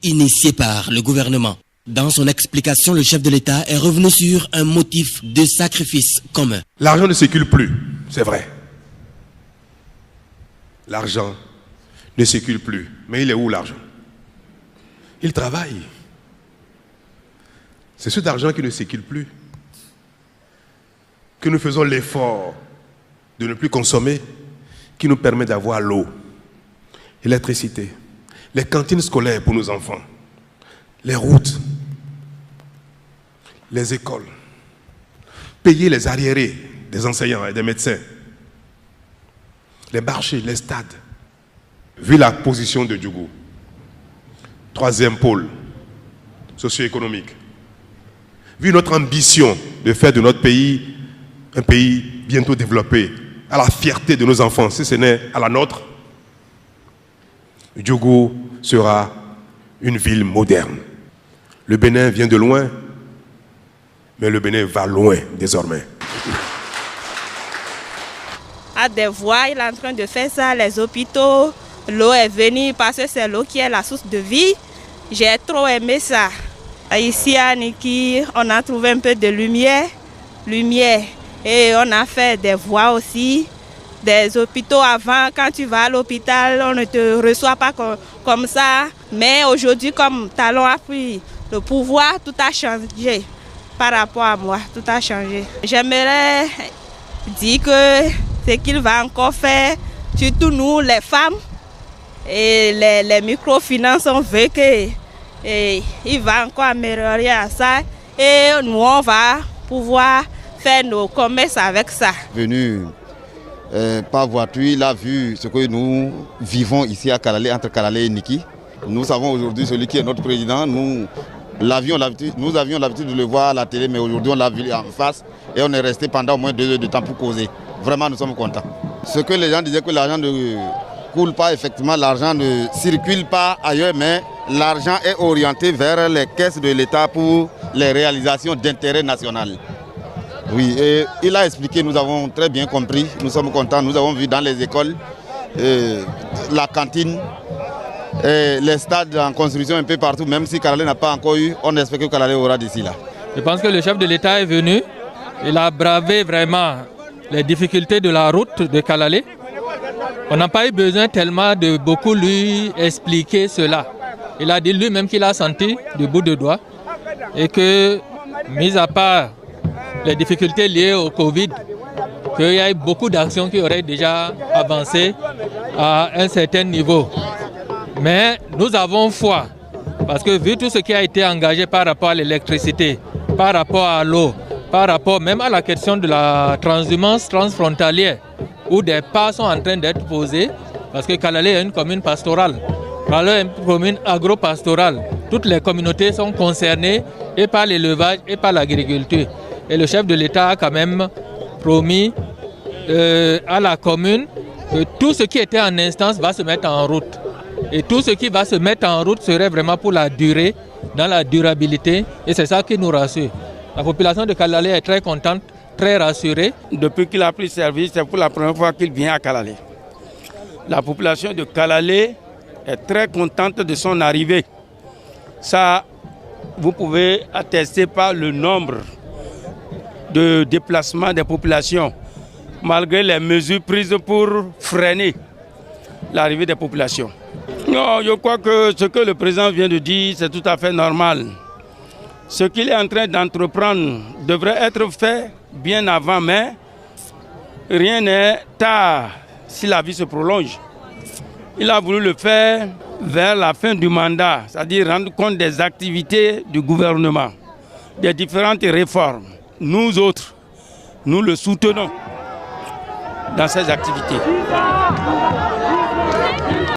initié par le gouvernement. Dans son explication, le chef de l'État est revenu sur un motif de sacrifice commun. L'argent ne circule plus, c'est vrai. L'argent ne circule plus. Mais il est où l'argent? Il travaille. C'est cet argent qui ne circule plus que nous faisons l'effort de ne plus consommer, qui nous permet d'avoir l'eau, l'électricité, les cantines scolaires pour nos enfants, les routes, les écoles, payer les arriérés des enseignants et des médecins, les marchés, les stades. Vu la position de Djougou, troisième pôle socio-économique, vu notre ambition de faire de notre pays un pays bientôt développé, à la fierté de nos enfants, si ce n'est à la nôtre, Djougou sera une ville moderne. Le Bénin vient de loin, mais le Bénin va loin désormais. À des voies, il est en train de faire ça, les hôpitaux, l'eau est venue parce que c'est l'eau qui est la source de vie. J'ai trop aimé ça. Ici à Niki, on a trouvé un peu de lumière. Et on a fait des voies aussi, des hôpitaux. Avant, quand tu vas à l'hôpital, on ne te reçoit pas comme ça. Mais aujourd'hui, comme Talon a pris le pouvoir, tout a changé par rapport à moi. Tout a changé. J'aimerais dire que ce qu'il va encore faire, surtout nous, les femmes, et les microfinances, on veut qu'il va encore améliorer à ça. Et nous, on va pouvoir faire nos commerces avec ça. Venu par voiture, il a vu ce que nous vivons ici à Kalalé, entre Kalalé et Niki. Nous savons aujourd'hui celui qui est notre président. Nous avions l'habitude de le voir à la télé, mais aujourd'hui on l'a vu en face et on est resté pendant au moins 2 heures de temps pour causer. Vraiment, nous sommes contents. Ce que les gens disaient que l'argent ne coule pas, effectivement, l'argent ne circule pas ailleurs, mais l'argent est orienté vers les caisses de l'État pour les réalisations d'intérêt national. Oui, et il a expliqué, nous avons très bien compris, nous sommes contents, nous avons vu dans les écoles, la cantine, les stades en construction un peu partout, même si Kalalé n'a pas encore eu, on espère que Kalalé aura d'ici là. Je pense que le chef de l'État est venu, il a bravé vraiment les difficultés de la route de Kalalé. On n'a pas eu besoin tellement de beaucoup lui expliquer cela. Il a dit lui-même qu'il a senti du bout de doigt et que, mis à part les difficultés liées au Covid, qu'il y a eu beaucoup d'actions qui auraient déjà avancé à un certain niveau. Mais nous avons foi, parce que vu tout ce qui a été engagé par rapport à l'électricité, par rapport à l'eau, par rapport même à la question de la transhumance transfrontalière, où des pas sont en train d'être posés, parce que Kalalé est une commune pastorale, Kalalé est une commune agro-pastorale. Toutes les communautés sont concernées et par l'élevage et par l'agriculture. Et le chef de l'État a quand même promis à la commune que tout ce qui était en instance va se mettre en route. Et tout ce qui va se mettre en route serait vraiment pour la durée, dans la durabilité. Et c'est ça qui nous rassure. La population de Kalalé est très contente, très rassurée. Depuis qu'il a pris service, c'est pour la première fois qu'il vient à Kalalé. La population de Kalalé est très contente de son arrivée. Ça, vous pouvez attester par le nombre de déplacement des populations, malgré les mesures prises pour freiner l'arrivée des populations. Non, je crois que ce que le président vient de dire, c'est tout à fait normal. Ce qu'il est en train d'entreprendre devrait être fait bien avant, mais rien n'est tard si la vie se prolonge. Il a voulu le faire vers la fin du mandat, c'est-à-dire rendre compte des activités du gouvernement, des différentes réformes. Nous autres, nous le soutenons dans ces activités.